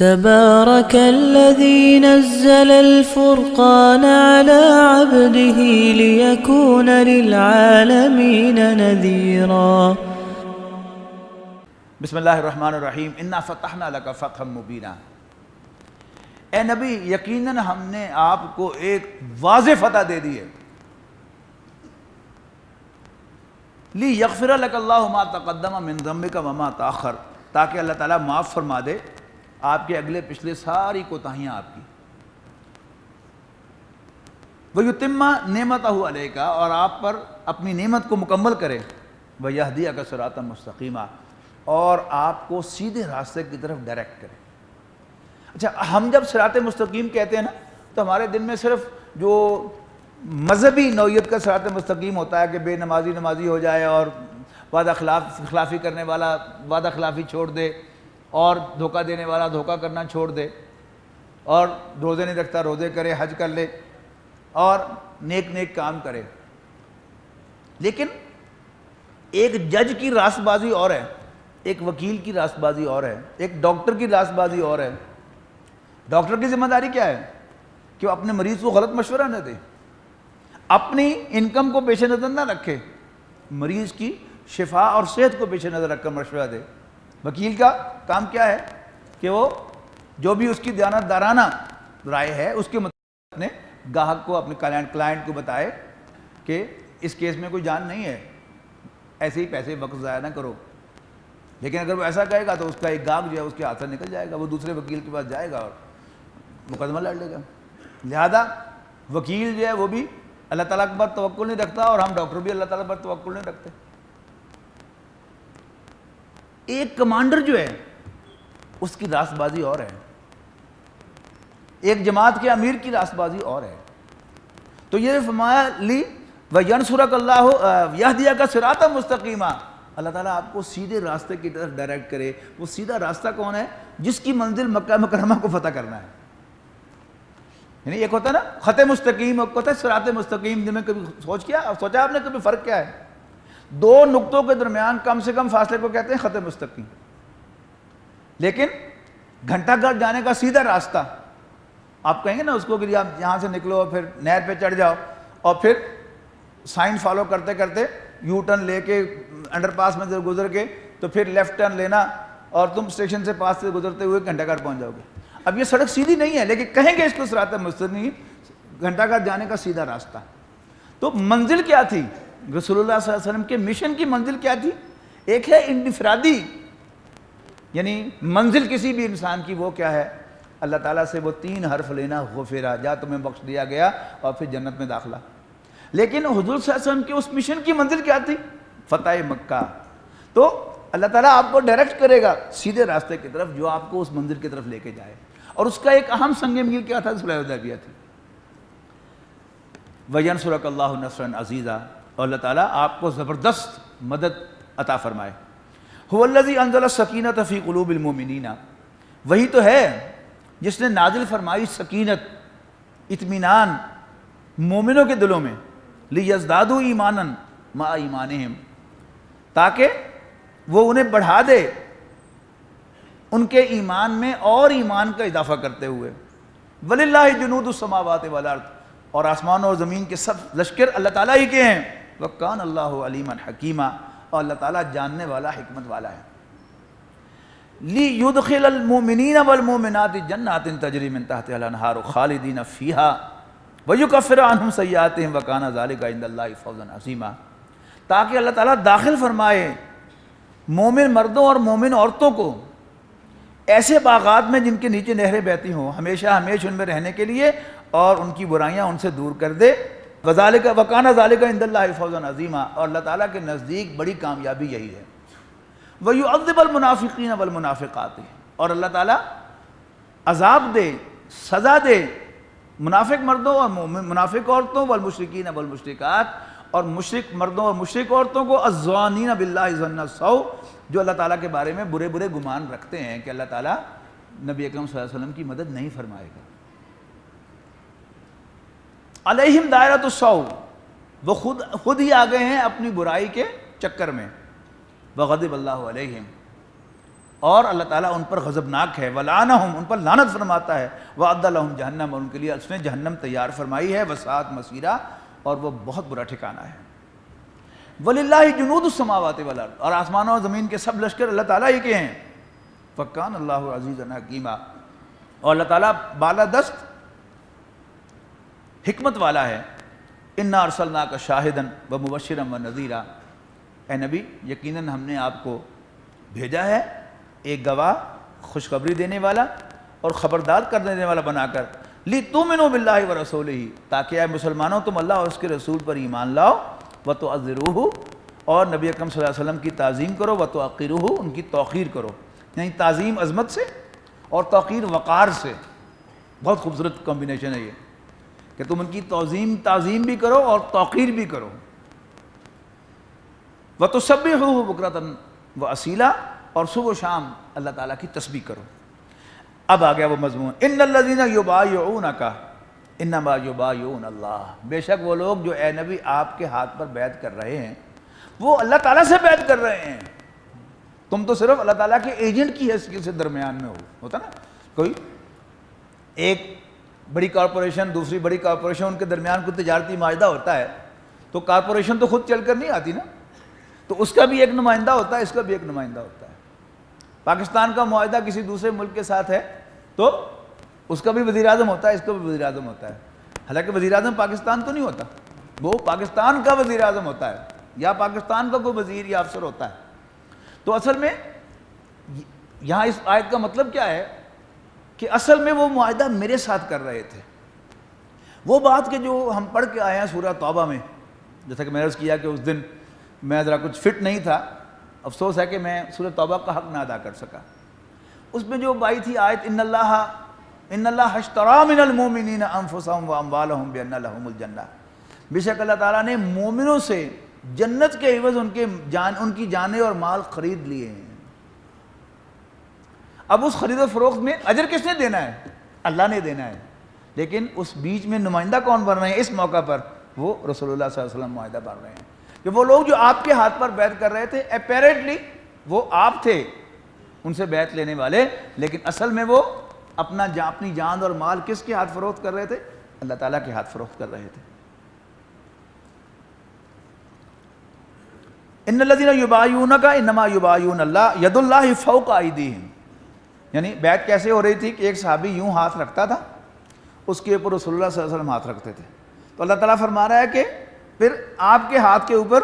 تبارك الذي نزل الفرقان على عبده ليكون للعالمين نذيرا بسم اللہ الرحمن الرحیم انا فتحنا لک فتحا مبینا۔ اے نبی یقیناً ہم نے آپ کو ایک واضح فتح دے دی ہے۔ لی یغفر لک اللہ ما تقدم من ذنبک وما تاخر، تاکہ اللہ تعالیٰ معاف فرما دے آپ کے اگلے پچھلے ساری کوتاہیاں آپ کی۔ وَيُتِمَّ نِعْمَتَهُ عَلَيْكَ، اور آپ پر اپنی نعمت کو مکمل کرے۔ وَيَهْدِيَكَ صِرَاطًا مُسْتَقِيمًا، اور آپ کو سیدھے راستے کی طرف ڈائریکٹ کرے۔ اچھا، ہم جب صراط مستقیم کہتے ہیں نا تو ہمارے دل میں صرف جو مذہبی نوعیت کا صراط مستقیم ہوتا ہے کہ بے نمازی نمازی ہو جائے اور وعدہ خلافی کرنے والا وعدہ خلافی چھوڑ دے اور دھوکہ دینے والا دھوکہ کرنا چھوڑ دے اور روزے نہیں رکھتا روزے کرے، حج کر لے اور نیک کام کرے۔ لیکن ایک جج کی راست بازی اور ہے، ایک وکیل کی راست بازی اور ہے، ایک ڈاکٹر کی راست بازی اور ہے۔ ڈاکٹر کی ذمہ داری کیا ہے کہ وہ اپنے مریض کو غلط مشورہ نہ دے، اپنی انکم کو پیش نظر نہ رکھے، مریض کی شفا اور صحت کو پیش نظر رکھ کر مشورہ دے۔ وکیل کا کام کیا ہے کہ وہ جو بھی اس کی دیانتدارانہ رائے ہے اس کے مطابق اپنے گاہک کو، اپنے کلائنٹ کو بتائے کہ اس کیس میں کوئی جان نہیں ہے، ایسے ہی پیسے وقت ضائع نہ کرو۔ لیکن اگر وہ ایسا کہے گا تو اس کا ایک گاہک جو ہے اس کے ہاتھ سے نکل جائے گا، وہ دوسرے وکیل کے پاس جائے گا اور مقدمہ لڑ لے گا۔ لہذا وکیل جو ہے وہ بھی اللہ تعالیٰ کے پر توکل نہیں رکھتا، اور ہم ڈاکٹر بھی اللہ تعالیٰ پر توکل نہیں رکھتے۔ ایک کمانڈر جو ہے اس کی راست بازی اور ہے، ایک جماعت کے امیر کی راست بازی اور ہے۔ تو یہ فرمایا لی وَيَنْصُرَكَ اللَّهُ يَهْدِيَكَ صِرَاطًا مُسْتَقِيمًا، اللہ تعالیٰ آپ کو سیدھے راستے کی طرف ڈائریکٹ کرے۔ وہ سیدھا راستہ کون ہے؟ جس کی منزل مکہ مکرمہ کو فتح کرنا ہے۔ یعنی ایک ہوتا ہے نا خط مستقیم، ایک ہوتا ہے صراط مستقیم۔ جن میں کبھی سوچا آپ نے کبھی فرق کیا ہے؟ دو نقطوں کے درمیان کم سے کم فاصلے کو کہتے ہیں خط مستقیم۔ لیکن گھنٹہ گھر جانے کا سیدھا راستہ، آپ کہیں گے نا اس کو کہ آپ یہاں سے نکلو پھر نہر پہ چڑھ جاؤ اور پھر سائن فالو کرتے کرتے یو ٹرن لے کے انڈر پاس میں سے گزر کے تو پھر لیفٹ ٹرن لینا اور تم اسٹیشن سے پاس سے گزرتے ہوئے گھنٹہ گھر پہنچ جاؤ گے۔ اب یہ سڑک سیدھی نہیں ہے لیکن کہیں گے اس کو صراط مستقیم، گھنٹہ گھر جانے کا سیدھا راستہ۔ تو منزل کیا تھی؟ رسول اللہ صلی اللہ علیہ وسلم کے مشن کی منزل کیا تھی؟ ایک ہے انفرادی، یعنی منزل کسی بھی انسان کی وہ کیا ہے؟ اللہ تعالیٰ سے وہ 3 حرف لینا، غفرہ، جا تمہیں بخش دیا گیا، اور پھر جنت میں داخلہ۔ لیکن حضور صلی اللہ علیہ وسلم کے اس مشن کی منزل کیا تھی؟ فتح مکہ۔ تو اللہ تعالیٰ آپ کو ڈائریکٹ کرے گا سیدھے راستے کی طرف جو آپ کو اس منزل کی طرف لے کے جائے، اور اس کا ایک اہم سنگ میل کیا تھا؟ صلح حدیبیہ تھی۔ وَيَنْصُرَكَ اللَّهُ نَصْرًا عَزِيزًا، اور اللہ تعالیٰ آپ کو زبردست مدد عطا فرمائے۔ هُوَ الَّذِي أَنزَلَ السَّكِينَةَ فِي قُلُوبِ الْمُؤْمِنِينَ، وہی تو ہے جس نے نازل فرمائی سکینت، اطمینان مومنوں کے دلوں میں، لِيَزْدَادُوا ایمانًا مَعَ ایمانِهِمْ، تاکہ وہ انہیں بڑھا دے ان کے ایمان میں اور ایمان کا اضافہ کرتے ہوئے۔ وَلِلَّهِ جُنُودُ السَّمَاوَاتِ وَالْأَرْضِ، اور آسمانوں اور زمین کے سب لشکر اللہ تعالیٰ ہی کے ہیں۔ وَكَانَ اللَّهُ عَلِيمًا حَكِيمًا، اور اللہ تعالیٰ جاننے والا، حکمت والا ہے۔ لِيُدْخِلَ الْمُؤْمِنِينَ وَالْمُؤْمِنَاتِ جَنَّاتٍ تَجْرِي مِن تَحْتِهَا الْأَنْهَارُ خَالِدِينَ فِيهَا وَيُكَفِّرُ عَنْهُمْ سَيِّئَاتِهِمْ وَكَانَ ذَلِكَ عِندَ اللَّهِ فَوْزًا عَظِيمًا، تاکہ اللہ تعالیٰ داخل فرمائے مومن مردوں اور مومن عورتوں کو ایسے باغات میں جن کے نیچے نہریں بہتی ہوں، ہمیشہ ہمیشہ ان میں رہنے کے لیے، اور ان کی برائیاں ان سے دور کر دے۔ وَكَانَ ذَلِكَ عِندَ اللَّهِ فَوْزًا عَظِيمًا، اور اللہ تعالیٰ کے نزدیک بڑی کامیابی یہی ہے۔ وَيُعَذِّبَ الْمُنَافِقِينَ وَالْمُنَافِقَاتِ، اور اللہ تعالیٰ عذاب دے، سزا دے منافق مردوں اور منافق عورتوں، والمشرکین والمشرکات، اور مشرک مردوں اور مشرک عورتوں کو، الظانین باللہ ظن السوء، جو اللہ تعالیٰ کے بارے میں برے برے گمان رکھتے ہیں کہ اللہ تعالیٰ نبی اکرم صلی اللہ علیہ وسلم کی مدد نہیں فرمائے گا۔ علیہم دائرۃ السوء، وہ خود ہی آ گئے ہیں اپنی برائی کے چکر میں۔ وغضب اللہ علیہم، اور اللہ تعالیٰ ان پر غضبناک ہے، وَلَعَنَهُمْ ان پر لعنت فرماتا ہے، وَأَعَدَّ لَهُمْ جہنم اور ان کے لیے اس نے جہنم تیار فرمائی ہے، وَسَاءَتْ مَصِيرًا اور وہ بہت برا ٹھکانہ ہے۔ وَلِلَّهِ جُنُودُ السَّمَاوَاتِ وَالْأَرْضِ اور آسمانوں اور زمین کے سب لشکر اللہ تعالیٰ ہی کے ہیں، فَكَانَ اللَّهُ عَزِيزًا حَكِيمًا اور اللہ تعالیٰ بالادست حکمت والا ہے۔ اِنَّا أَرْسَلْنَاكَ شَاهِدًا وَمُبَشِّرًا وَنَذِيرًا اے نبی یقیناً ہم نے آپ کو بھیجا ہے ایک گواہ، خوشخبری دینے والا اور خبردار کر دینے والا بنا کر، لِتُؤْمِنُوا بِاللَّهِ وَرَسُولِهِ تاکہ اے مسلمانوں تم اللہ اور اس کے رسول پر ایمان لاؤ، وَتُعَزِّرُوهُ اور نبی اکرم صلی اللہ علیہ وسلم کی تعظیم کرو، وَتُعَقِّرُوهُ ان کی توقیر کرو، یعنی تعظیم عظمت سے اور توقیر وقار سے۔ بہت خوبصورت کمبینیشن ہے یہ کہ تم ان کی تعظیم بھی کرو اور توقیر بھی کرو۔ وَتُسَبِّحُوهُ بُكْرَةً وَأَصِيلًا اور صبح و شام اللہ تعالیٰ کی تسبیح کرو۔ اب آ گیا وہ مضمون، اِنَّ الَّذِينَ يُبَايِعُونَكَ اِنَّمَا يُبَايِعُونَ اللَّهَ بے شک وہ لوگ جو اے نبی آپ کے ہاتھ پر بیعت کر رہے ہیں وہ اللہ تعالیٰ سے بیعت کر رہے ہیں، تم تو صرف اللہ تعالیٰ کے ایجنٹ کی حیثیت سے درمیان میں ہوتا نا، کوئی ایک بڑی کارپوریشن دوسری بڑی کارپوریشن ان کے درمیان کوئی تجارتی معاہدہ ہوتا ہے تو کارپوریشن تو خود چل کر نہیں آتی نا، تو اس کا بھی ایک نمائندہ ہوتا ہے، اس کا بھی ایک نمائندہ ہوتا ہے۔ پاکستان کا معاہدہ کسی دوسرے ملک کے ساتھ ہے تو اس کا بھی وزیر اعظم ہوتا ہے، اس کا بھی وزیر اعظم ہوتا ہے، حالانکہ وزیر اعظم پاکستان تو نہیں ہوتا، وہ پاکستان کا وزیر اعظم ہوتا ہے یا پاکستان کا کوئی وزیر یا افسر ہوتا ہے۔ تو اصل میں یہاں اس آیت کا مطلب کیا ہے کہ اصل میں وہ معاہدہ میرے ساتھ کر رہے تھے، وہ بات کہ جو ہم پڑھ کے آئے ہیں سورہ توبہ میں، جیسا کہ میں نے عرض کیا کہ اس دن میں ذرا کچھ فٹ نہیں تھا، افسوس ہے کہ میں سورہ توبہ کا حق نہ ادا کر سکا۔ اس میں جو بائی تھی آیت ان اللہ اشترى من المؤمنین انفسهم واموالهم بان لهم الجنہ، بے شک اللہ تعالیٰ نے مومنوں سے جنت کے عوض ان کی جانیں اور مال خرید لیے ہیں۔ اب اس خرید و فروخت میں اجر کس نے دینا ہے؟ اللہ نے دینا ہے، لیکن اس بیچ میں نمائندہ کون بن رہے ہیں اس موقع پر؟ وہ رسول اللہ صلی اللہ علیہ وسلم معاہدہ بن رہے ہیں کہ وہ لوگ جو آپ کے ہاتھ پر بیعت کر رہے تھے اپیرنٹلی وہ آپ تھے ان سے بیعت لینے والے، لیکن اصل میں وہ اپنی جان اور مال کس کے ہاتھ فروخت کر رہے تھے؟ اللہ تعالیٰ کے ہاتھ فروخت کر رہے تھے۔ ان الذین یبایعونک انما یبایعون اللہ ید اللہ فوق ایدیہم، یعنی بیعت کیسے ہو رہی تھی کہ ایک صحابی یوں ہاتھ رکھتا تھا، اس کے اوپر رسول اللہ صلی اللہ علیہ وسلم ہاتھ رکھتے تھے، تو اللہ تعالیٰ فرما رہا ہے کہ پھر آپ کے ہاتھ کے اوپر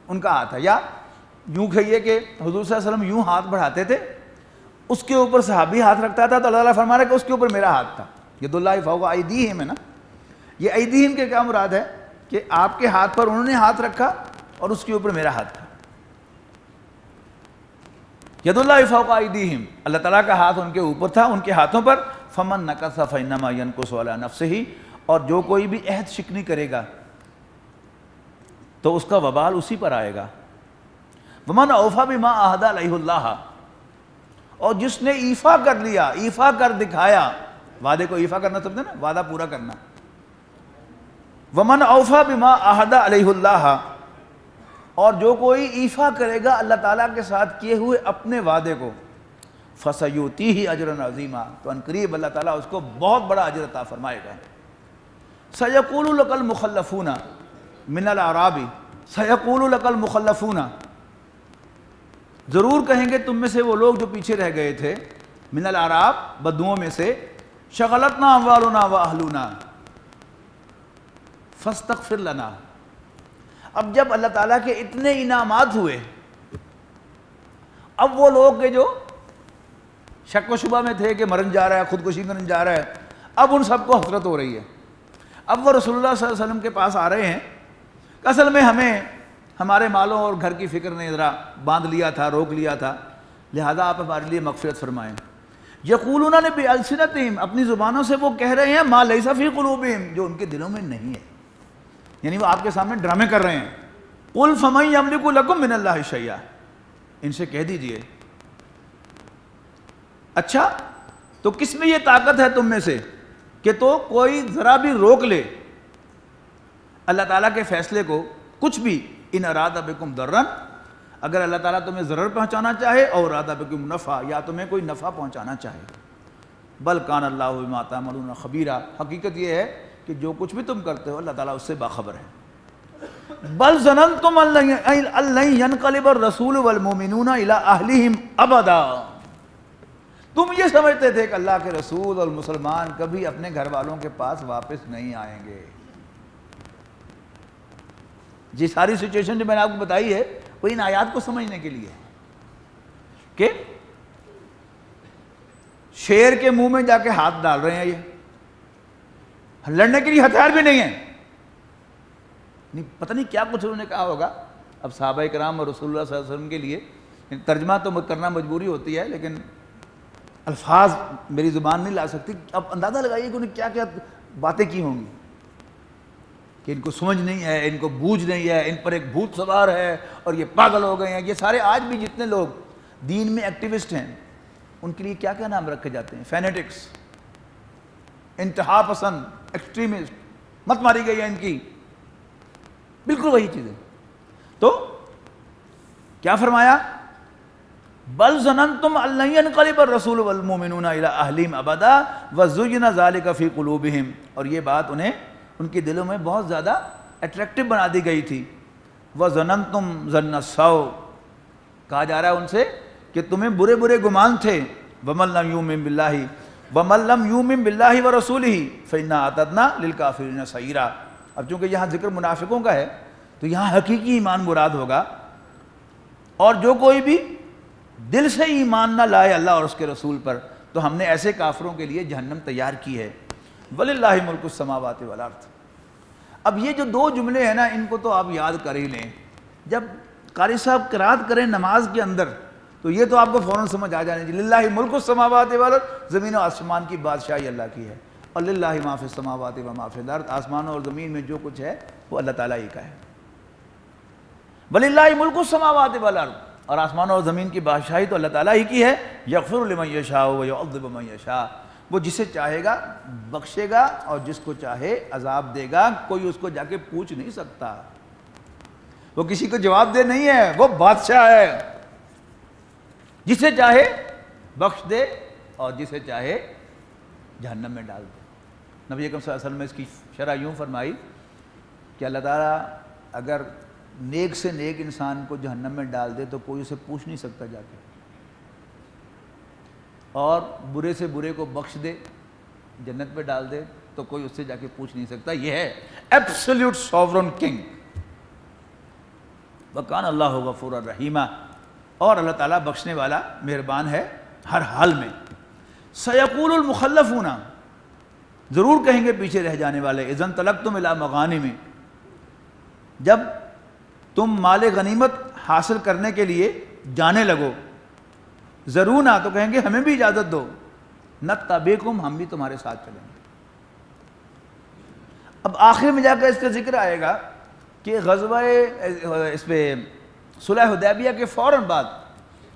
ان کا ہاتھ ہے، یا یوں کہیے کہ حضور صلی اللہ علیہ وسلم یوں ہاتھ بڑھاتے تھے، اس کے اوپر صحابی ہاتھ رکھتا تھا، تو اللہ تعالیٰ فرما رہا ہے کہ اس کے اوپر میرا ہاتھ تھا۔ ید اللہ فوق ایدیہم ہے نا، یہ ایدیہم کے کیا مراد ہے کہ آپ کے ہاتھ پر انہوں نے ہاتھ رکھا اور اس کے اوپر میرا ہاتھ تھا۔ ید اللہ فوق ایدیہم، اللہ تعالیٰ کا ہاتھ ان کے اوپر تھا، ان کے ہاتھوں پر۔ فمن نکث فانما ینکث علی نفسہ، اور جو کوئی بھی عہد شکنی کرے گا تو اس کا وبال اسی پر آئے گا۔ ومن اوفی بما عہد علیہ اللہ، اور جس نے ایفا کر لیا، ایفا کر دکھایا، وعدے کو ایفا کرنا سمجھتے نا، وعدہ پورا کرنا۔ ومن اوفی بما عہد علیہ اللہ، اور جو کوئی ایفا کرے گا اللہ تعالیٰ کے ساتھ کیے ہوئے اپنے وعدے کو، فسیؤتیہ اجرا عظیما، تو عنقریب اللہ تعالیٰ اس کو بہت بڑا اجر عطا فرمائے گا۔ سیقول لک المخلفون من الاعراب، سیقول لک المخلفون، ضرور کہیں گے تم میں سے وہ لوگ جو پیچھے رہ گئے تھے، من الاعراب بدوؤں میں سے، شغلتنا اموالنا واہلنا فاستغفر لنا۔ اب جب اللہ تعالیٰ کے اتنے انعامات ہوئے، اب وہ لوگ کے جو شک و شبہ میں تھے کہ مرن جا رہا ہے، خودکشی کرنے جا رہا ہے، اب ان سب کو حسرت ہو رہی ہے۔ اب وہ رسول اللہ صلی اللہ علیہ وسلم کے پاس آ رہے ہیں کہ اصل میں ہمیں ہمارے مالوں اور گھر کی فکر نے ذرا باندھ لیا تھا، روک لیا تھا، لہذا آپ ہمارے لیے مغفرت فرمائیں۔ یقولون بألسنتہم، اپنی زبانوں سے وہ کہہ رہے ہیں ما لیس فی قلوبہم، جو ان کے دلوں میں نہیں ہے، یعنی وہ آپ کے سامنے ڈرامے کر رہے ہیں۔ قل فمن یملک لکم من اللہ شیئا، ان سے کہہ دیجئے اچھا تو کس میں یہ طاقت ہے تم میں سے کہ تو کوئی ذرا بھی روک لے اللہ تعالیٰ کے فیصلے کو، کچھ بھی، ان اراد بکم ضرا، اگر اللہ تعالیٰ تمہیں ضرر پہنچانا چاہے اور ارادہ بکم نفع، یا تمہیں کوئی نفع پہنچانا چاہے. بل کان اللہ بما تعملون خبیرا، حقیقت یہ ہے کہ جو کچھ بھی تم کرتے ہو اللہ تعالیٰ اس سے باخبر ہے. بل ظننتم ان لن ينقلب الرسول والمؤمنون الى اہلہم ابدا، تم یہ سمجھتے تھے کہ اللہ کے رسول اور مسلمان کبھی اپنے گھر والوں کے پاس واپس نہیں آئیں گے. یہ ساری سچویشن جو میں نے آپ کو بتائی ہے وہ ان آیات کو سمجھنے کے لیے کہ شیر کے منہ میں جا کے ہاتھ ڈال رہے ہیں، یہ لڑنے کے لیے ہتھیار بھی نہیں ہے. پتہ نہیں کیا کچھ انہوں نے کہا ہوگا. اب صحابہ کرام اور رسول اللہ صلی اللہ علیہ وسلم کے لیے ترجمہ تو کرنا مجبوری ہوتی ہے، لیکن الفاظ میری زبان نہیں لا سکتی. اب اندازہ لگائیے کہ انہیں کیا کیا باتیں کی ہوں گی کہ ان کو سمجھ نہیں ہے، ان کو بوجھ نہیں ہے، ان پر ایک بھوت سوار ہے اور یہ پاگل ہو گئے ہیں. یہ سارے آج بھی جتنے لوگ دین میں ایکٹیوسٹ ہیں ان کے لیے کیا کیا نام رکھے جاتے ہیں؟ فینیٹکس، انتہا پسند، ایکسٹریمسٹ، مت ماری گئی ہے ان کی. بالکل وہی چیزیں. تو کیا فرمایا؟ بل ظننتم ان لن ينقلب الرسول والمؤمنون الى اہلہم ابدا وزین ذلک فی قلوبہم، اور یہ بات انہیں ان کے دلوں میں بہت زیادہ اٹریکٹیو بنا دی گئی تھی. وظننتم ظن السوء، کہا جا رہا ہے ان سے کہ تمہیں برے برے گمان تھے. ومن لم یؤمن باللہ ورسولہ فإنا اعتدنا للکافرین سعیرا. اب چونکہ یہاں ذکر منافقوں کا ہے تو یہاں حقیقی ایمان مراد ہوگا، اور جو کوئی بھی دل سے ایمان نہ لائے اللہ اور اس کے رسول پر تو ہم نے ایسے کافروں کے لیے جہنم تیار کی ہے. وَلِلَّهِ مُلْكُ السَّمَاوَاتِ وَالْأَرْضِ. اب یہ جو دو جملے ہیں نا ان کو تو آپ یاد کر ہی لیں. جب قاری صاحب قرات کریں نماز کے اندر تو یہ تو آپ کو فوراً سمجھ آ جانے چاہیے. للہ ملک السماوات والارض، زمین و آسمان کی بادشاہی اللہ کی ہے. اور للہ ما فی السماوات و ما فی الارض، آسمانوں اور زمین میں جو کچھ ہے وہ اللہ تعالیٰ ہی کا ہے. وللہ ملک السماوات والارض، اور آسمانوں اور زمین کی بادشاہی تو اللہ تعالیٰ ہی کی ہے. یغفر لمن یشاء ویعذب من یشاء، وہ جسے چاہے گا بخشے گا اور جس کو چاہے عذاب دے گا. کوئی اس کو جا کے پوچھ نہیں سکتا، وہ کسی کو جواب دے نہیں ہے، وہ بادشاہ ہے. جسے چاہے بخش دے اور جسے چاہے جہنم میں ڈال دے. نبی اکرم صلی اللہ علیہ وسلم نے اس کی شرح یوں فرمائی کہ اللہ تعالیٰ اگر نیک سے نیک انسان کو جہنم میں ڈال دے تو کوئی اسے پوچھ نہیں سکتا جا کے، اور برے سے برے کو بخش دے جنت میں ڈال دے تو کوئی اس سے جا کے پوچھ نہیں سکتا. یہ ہے ایبسلیوٹ سوورن کنگ. وَكَانَ اللَّهُ غَفُورًا رَحِيمًا، اور اللہ تعالیٰ بخشنے والا مہربان ہے ہر حال میں. سَيَقُولُ الْمُخَلَّفُونَ، ضرور کہیں گے پیچھے رہ جانے والے، اِذَا انطَلَقْتُمْ إِلَىٰ مَغَانِمٍ، جب تم مال غنیمت حاصل کرنے کے لیے جانے لگو. ضرونا، تو کہیں گے ہمیں بھی اجازت دو. نَتَّبِعْكُمْ، ہم بھی تمہارے ساتھ چلیں گے. اب آخر میں جا کر اس کا ذکر آئے گا کہ غزوہ اس پہ صلح حدیبیہ کے فوراً بعد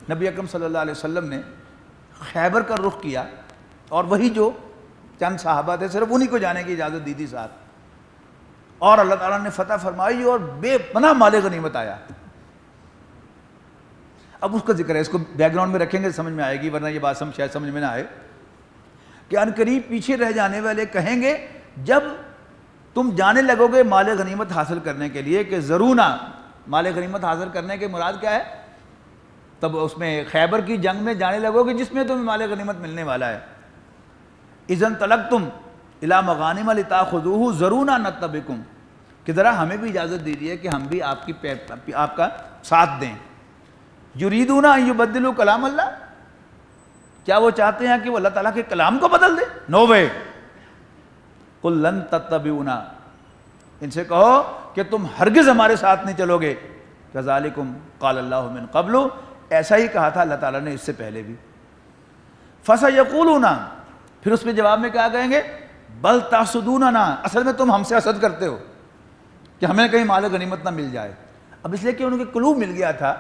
نبی اکرم صلی اللہ علیہ وسلم نے خیبر کا رخ کیا، اور وہی جو چند صحابہ تھے صرف انہی کو جانے کی اجازت دی تھی ساتھ، اور اللہ تعالیٰ نے فتح فرمائی اور بے پناہ مال غنیمت آیا. اب اس کا ذکر ہے، اس کو بیک گراؤنڈ میں رکھیں گے سمجھ میں آئے گی، ورنہ یہ بات شاید سمجھ میں نہ آئے. کہ ان قریب پیچھے رہ جانے والے کہیں گے جب تم جانے لگو گے مال غنیمت حاصل کرنے کے لیے، کہ ضرونا، مال غنیمت حاصل کرنے کے مراد کیا ہے؟ تب اس میں خیبر کی جنگ میں جانے لگو گے جس میں تمہیں مال غنیمت ملنے والا ہے. اذا انطلقتم الی مغانم لتاخذوه ضرونا نتبعکم، کہ ذرا ہمیں بھی اجازت دیجیے کہ ہم بھی آپ کا ساتھ دیں. یریدون ان یبدلوا کلام اللہ، کیا وہ چاہتے ہیں کہ وہ اللہ تعالیٰ کے کلام کو بدل دے؟ نو وے. قل لن تتبعونا، ان سے کہو کہ تم ہرگز ہمارے ساتھ نہیں چلو گے. کذالکم قال اللہ من قبل، ایسا ہی کہا تھا اللہ تعالیٰ نے اس سے پہلے بھی. فسیقولون، پھر اس میں جواب میں کیا کہیں گے؟ بل تحسدوننا، اصل میں تم ہم سے حسد کرتے ہو کہ ہمیں کہیں مال غنیمت نہ مل جائے. اب اس لیے کہ ان کے قلوب مل گیا تھا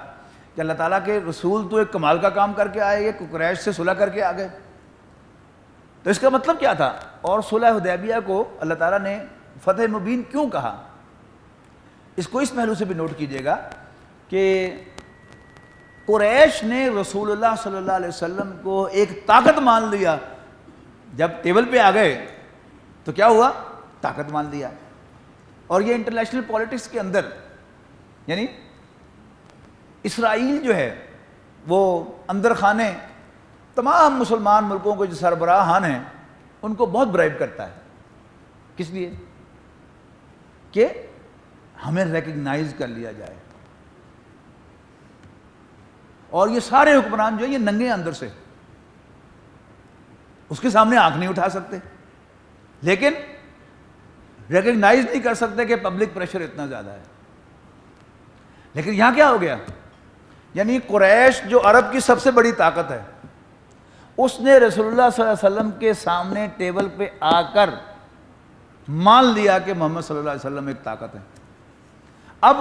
کہ اللہ تعالیٰ کے رسول تو ایک کمال کا کام کر کے آئے، یہ قریش سے صلح کر کے آ گئے. تو اس کا مطلب کیا تھا؟ اور صلح حدیبیہ کو اللہ تعالیٰ نے فتح مبین کیوں کہا؟ اس کو اس پہلو سے بھی نوٹ کیجیے گا کہ قریش نے رسول اللہ صلی اللہ علیہ وسلم کو ایک طاقت مان لیا. جب ٹیبل پہ آ گئے تو کیا ہوا؟ طاقت مان لیا. اور یہ انٹرنیشنل پالیٹکس کے اندر یعنی اسرائیل جو ہے وہ اندر خانے تمام مسلمان ملکوں کے جو سربراہان ہیں ان کو بہت برائب کرتا ہے. کس لیے؟ کہ ہمیں ریکگنائز کر لیا جائے. اور یہ سارے حکمران جو ہیں یہ ننگے اندر سے، اس کے سامنے آنکھ نہیں اٹھا سکتے، لیکن ریکگنائز نہیں کر سکتے کہ پبلک پریشر اتنا زیادہ ہے. لیکن یہاں کیا ہو گیا؟ یعنی قریش جو عرب کی سب سے بڑی طاقت ہے، اس نے رسول اللہ صلی اللہ علیہ وسلم کے سامنے ٹیبل پہ آ کر مان لیا کہ محمد صلی اللہ علیہ وسلم ایک طاقت ہے. اب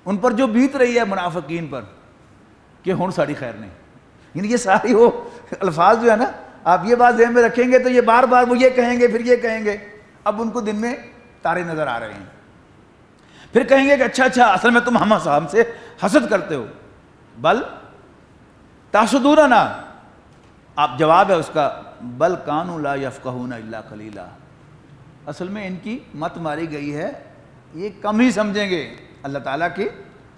ان پر جو بیت رہی ہے منافقین پر کہ ہون ساری خیر نہیں، یعنی یہ ساری وہ الفاظ جو ہے نا، آپ یہ بات ذہن میں رکھیں گے تو یہ بار بار وہ یہ کہیں گے پھر یہ کہیں گے. اب ان کو دن میں تارے نظر آ رہے ہیں، پھر کہیں گے کہ اچھا اصل میں تم ہم سے حسد کرتے ہو، بل تحسدوننا. آپ جواب ہے اس کا بل کانوا لا یفقہون الا قلیلا. اصل میں ان کی مت ماری گئی ہے، یہ کم ہی سمجھیں گے اللہ تعالیٰ کی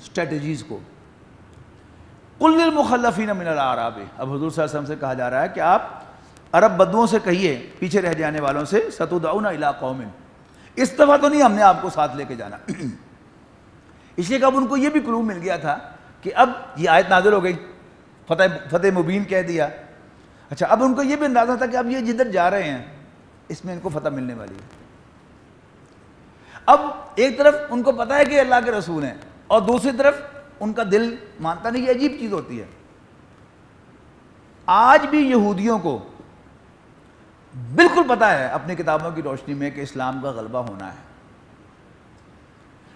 اسٹریٹجیز کو. قل للمخلفین من الاعراب. اب حضور صلی اللہ علیہ وسلم سے کہا جا رہا ہے کہ آپ عرب بدوؤں سے کہیے، پیچھے رہ جانے والوں سے، ستدعون الی قوم. اس دفعہ تو نہیں ہم نے آپ کو ساتھ لے کے جانا. اس لیے کہ اب ان کو یہ بھی کلو مل گیا تھا کہ اب یہ آیت نازل ہو گئی، فتح مبین کہہ دیا. اچھا اب ان کو یہ بھی اندازہ تھا کہ اب یہ جدھر جا رہے ہیں اس میں ان کو فتح ملنے والی ہے. اب ایک طرف ان کو پتہ ہے کہ اللہ کے رسول ہیں، اور دوسری طرف ان کا دل مانتا نہیں. یہ عجیب چیز ہوتی ہے. آج بھی یہودیوں کو بالکل پتہ ہے اپنی کتابوں کی روشنی میں کہ اسلام کا غلبہ ہونا ہے،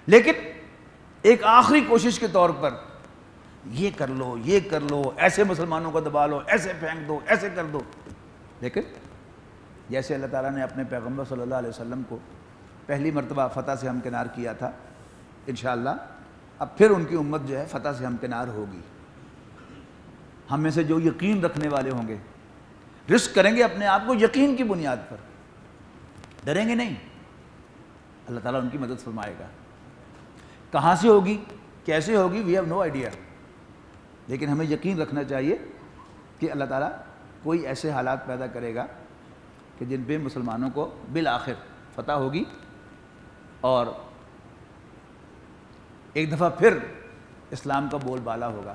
لیکن ایک آخری کوشش کے طور پر یہ کر لو، یہ کر لو، ایسے مسلمانوں کو دبا لو، ایسے پھینک دو، ایسے کر دو. لیکن جیسے اللہ تعالیٰ نے اپنے پیغمبر صلی اللہ علیہ وسلم کو پہلی مرتبہ فتح سے ہمکنار کیا تھا، انشاءاللہ اب پھر ان کی امت جو ہے فتح سے ہمکنار ہوگی. ہم میں سے جو یقین رکھنے والے ہوں گے رسک کریں گے اپنے آپ کو یقین کی بنیاد پر، ڈریں گے نہیں. اللہ تعالیٰ ان کی مدد فرمائے گا. کہاں سے ہوگی، کیسے ہوگی، وی ہیو نو آئیڈیا. لیکن ہمیں یقین رکھنا چاہیے کہ اللہ تعالیٰ کوئی ایسے حالات پیدا کرے گا کہ جن پہ مسلمانوں کو بالآخر فتح ہوگی، اور ایک دفعہ پھر اسلام کا بول بالا ہوگا.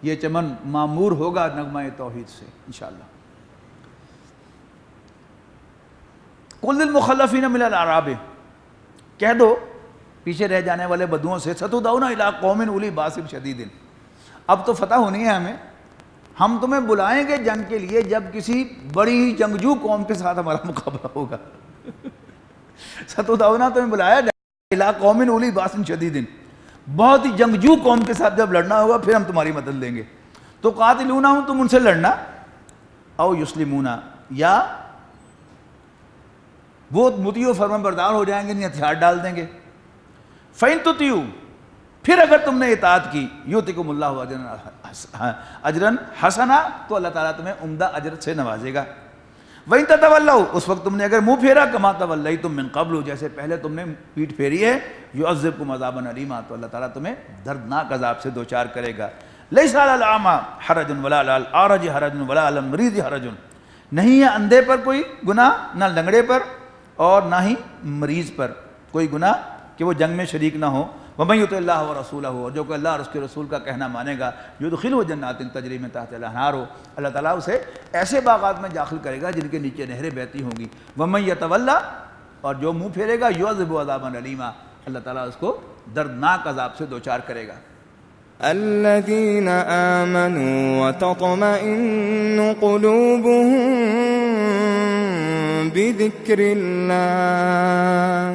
یہ چمن معمور ہوگا نغمہ توحید سے انشاءاللہ. قل للمخلفین من الاعراب. کہہ دو پیچھے رہ جانے والے بدوؤں سے، ستدعون الی قوم اولی باس شدید. اب تو فتح ہونی ہے ہمیں، ہم تمہیں بلائیں گے جنگ کے لیے جب کسی بڑی جنگجو قوم کے ساتھ ہمارا مقابلہ ہوگا. ستدعون تمہیں بلایا الی قوم اولی باس شدید، بہت ہی جنگجو قوم کے ساتھ جب لڑنا ہوگا پھر ہم تمہاری مدد لیں گے. تو قاتلونہم، تم ان سے لڑنا، او یسلمون، یا وہ مطیع و فرمان بردار ہو جائیں گے، نہیں ہتھیار ڈال دیں گے. فَإِن تُطِیعُوا، پھر اگر تم نے اطاعت کی، یؤتکم اللہ اجرا حسنا، تو اللہ تعالیٰ تمہیں عمدہ اجر سے نوازے گا. وَإِن تَتَوَلَّوْا، اس وقت تم نے اگر منہ پھیرا، کما تَوَلَّیْتُم مِّن قَبْلُ، جیسے پہلے تم نے پیٹھ پھیری ہے، یُعَذِّبْکُمْ عَذَابًا أَلِیمًا، تو اللہ تعالیٰ تمہیں دردناک عذاب سے دوچار کرے گا. لَیْسَ عَلَى الْأَعْمَىٰ حَرَجٌ وَلَا عَلَى الْأَعْرَجِ حَرَجٌ وَلَا عَلَى الْمَرِيضِ حَرَجٌ. نہیں ہے اندھے پر کوئی گناہ، نہ لنگڑے پر اور نہ ہی مریض پر کوئی گناہ کہ وہ جنگ میں شریک نہ ہو. وَمَن يُطِعِ اللَّهَ وَرَسُولَهُ، اور جو کہ اللہ اور اس کے رسول کا کہنا مانے گا، يُدْخِلْهُ جَنَّاتٍ تَجْرِی مِن تَحْتِهَا الْأَنْہَارُ، اللہ تعالیٰ اسے ایسے باغات میں داخل کرے گا جن کے نیچے نہریں بہتی ہوں گی. وَمَن يَتَوَلَّىٰ، اور جو منہ پھیرے گا، يُعَذِّبْهُ عَذَابًا أَلِیمًا، اللہ تعالیٰ اس کو دردناک عذاب سے دوچار کرے گا. الذين آمنوا وتطمئن قلوبهم بذكر الله